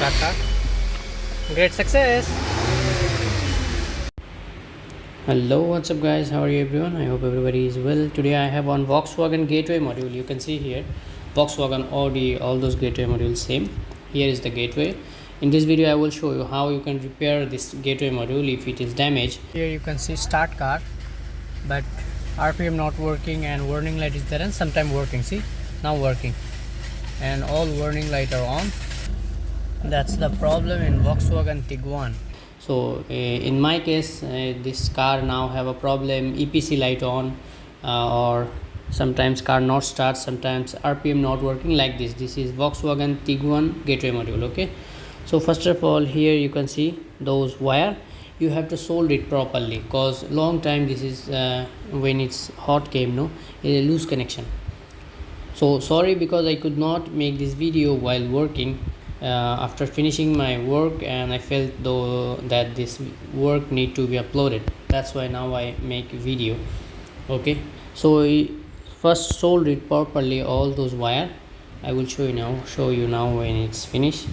start car. Great success. Hello, what's up guys, how are you everyone? I hope everybody is well. Today I have one Volkswagen Gateway module. You can see here Volkswagen, Audi, all those Gateway modules same. Here is the Gateway. In this video I will show you how you can repair this Gateway module if it is damaged. Here you can see start car, but RPM not working and warning light is there and sometime working. See, now working and all warning light are on. That's the problem in Volkswagen Tiguan. So in my case, this car now have a problem, EPC light on, or sometimes car not start, sometimes RPM not working like this. This is Volkswagen Tiguan Gateway module. Okay, so first of all, here you can see those wire. You have to solder it properly, cause long time this is when it's hot came, no, it lose connection. So sorry because I could not make this video while working. After finishing my work, and I felt though that this work need to be uploaded, that's why now I make video. Okay, so first solder it properly all those wire. I will show you now when it's finished.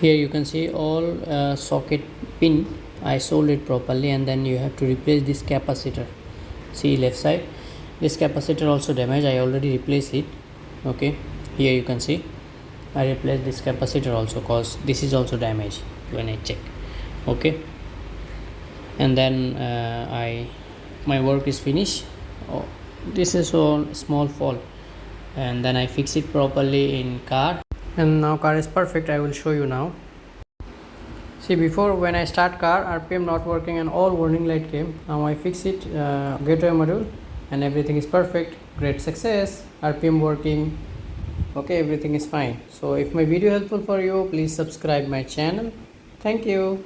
Here you can see all socket pin I soldered properly, and then you have to replace this capacitor. See left side, this capacitor also damaged, I already replaced it. Okay, here you can see I replaced this capacitor also, cause this is also damaged when I check. Okay, and then my work is finished. Oh, this is all small fault, and then I fix it properly in car, and now car is perfect. I will show you now. See, before when I start car, RPM not working and all warning light came. Now I fix it, gateway module, and everything is perfect. Great success, RPM working. Okay, everything is fine. So if my video helpful for you, please subscribe my channel. Thank you.